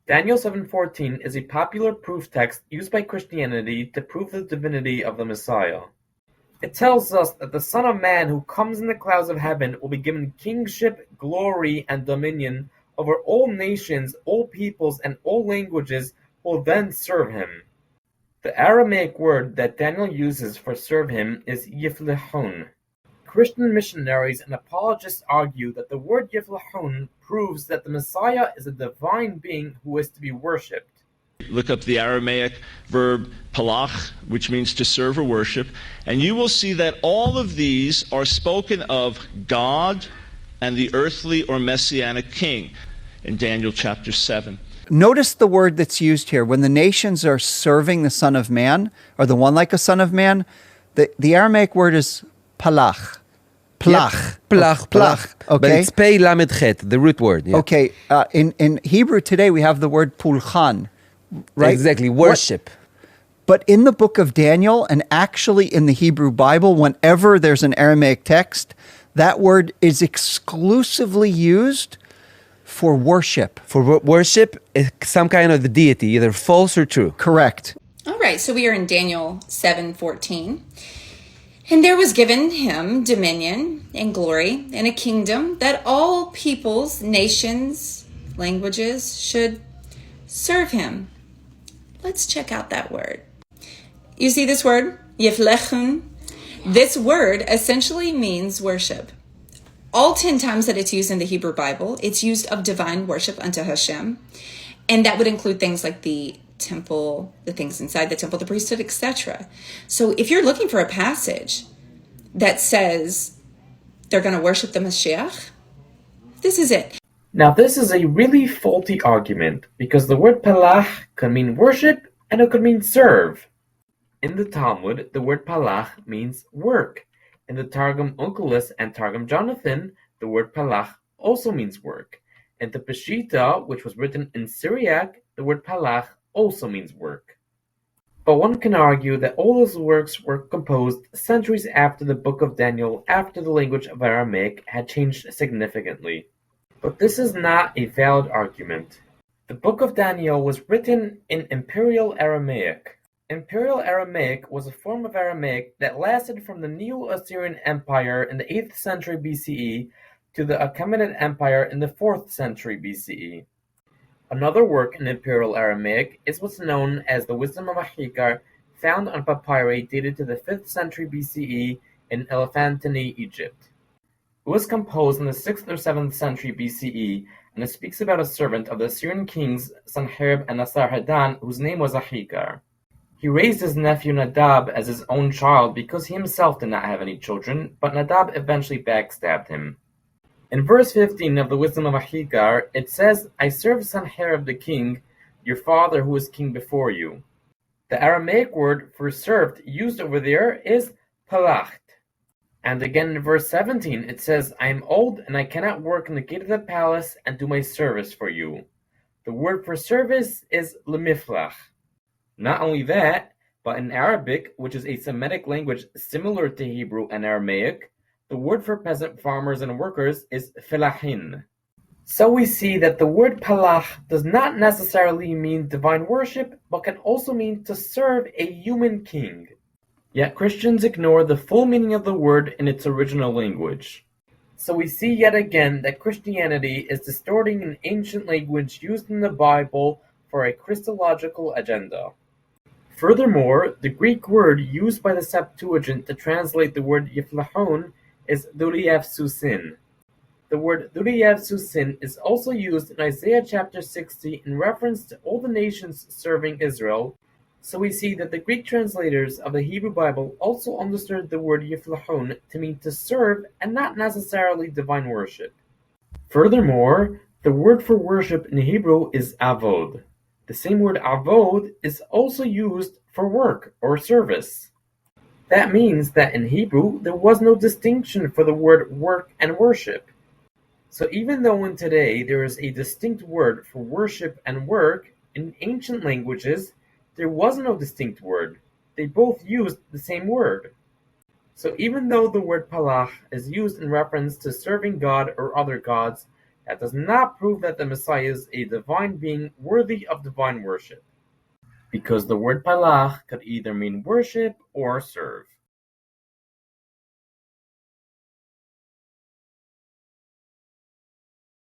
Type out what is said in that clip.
Daniel 7:14 is a popular proof text used by Christianity to prove the divinity of the Messiah. It tells us that the Son of Man who comes in the clouds of heaven will be given kingship, glory, and dominion over all nations, all peoples, and all languages will then serve him. The Aramaic word that Daniel uses for serve him is yiflehun. Christian missionaries and apologists argue that the word yiflehun proves that the Messiah is a divine being who is to be worshipped. Look up the Aramaic verb Pelach, which means to serve or worship, and you will see that all of these are spoken of God and the earthly or messianic king in Daniel chapter 7. Notice the word that's used here. When the nations are serving the Son of Man, or the one like a Son of Man, the Aramaic word is Pelach. Pelach. Pelach. Okay. But it's Pei Lamed Chet, the root word. Yeah. Okay. In Hebrew today, we have the word pulchan, right? Exactly, worship. But in the book of Daniel, and actually in the Hebrew Bible, whenever there's an Aramaic text, that word is exclusively used for worship. For worship, some kind of the deity, either false or true. Correct. All right, so we are in Daniel 7:14. And there was given him dominion and glory and a kingdom that all peoples, nations, languages should serve him. Let's check out that word. You see this word, yiflechun? This word essentially means worship. All 10 times that it's used in the Hebrew Bible, it's used of divine worship unto Hashem. And that would include things like the temple, the things inside the temple, the priesthood, etc. So if you're looking for a passage that says they're going to worship the Mashiach, this is it. Now this is a really faulty argument, because the word Pelach could mean worship and it could mean serve. In the Talmud, the word Pelach means work. In the Targum Onkelos and Targum Jonathan, the word Pelach also means work. In the Peshitta, which was written in Syriac, the word Pelach also means work. But one can argue that all those works were composed centuries after the book of Daniel, after the language of Aramaic had changed significantly. But this is not a valid argument. The book of Daniel was written in Imperial Aramaic. Imperial Aramaic was a form of Aramaic that lasted from the Neo-Assyrian Empire in the 8th century BCE to the Achaemenid Empire in the 4th century BCE. Another work in Imperial Aramaic is what's known as the Wisdom of Ahikar, found on papyri dated to the 5th century BCE in Elephantine, Egypt. It was composed in the 6th or 7th century BCE, and it speaks about a servant of the Assyrian kings Sanherib and Asarhaddon, whose name was Ahikar. He raised his nephew Nadab as his own child because he himself did not have any children, but Nadab eventually backstabbed him. In verse 15 of the Wisdom of Ahikar, it says, I serve Sanherib the king, your father who was king before you. The Aramaic word for served used over there is Pelach. And again in verse 17 it says, I am old and I cannot work in the gate of the palace and do my service for you. The word for service is lemiflach. Not only that, but in Arabic, which is a Semitic language similar to Hebrew and Aramaic, the word for peasant farmers and workers is felahin. So we see that the word pelach does not necessarily mean divine worship, but can also mean to serve a human king. Yet Christians ignore the full meaning of the word in its original language. So we see yet again that Christianity is distorting an ancient language used in the Bible for a Christological agenda. Furthermore, the Greek word used by the Septuagint to translate the word yiflahon is durievsusin. The word durievsusin is also used in Isaiah chapter 60 in reference to all the nations serving Israel, so we see that the Greek translators of the Hebrew Bible also understood the word yiflahon to mean to serve and not necessarily divine worship. Furthermore, the word for worship in Hebrew is avod. The same word avod is also used for work or service. That means that in Hebrew there was no distinction for the word work and worship. So even though in today there is a distinct word for worship and work, in ancient languages there was no distinct word. They both used the same word. So even though the word palach is used in reference to serving God or other gods, That does not prove that the Messiah is a divine being worthy of divine worship, because the word Pelach could either mean worship or serve.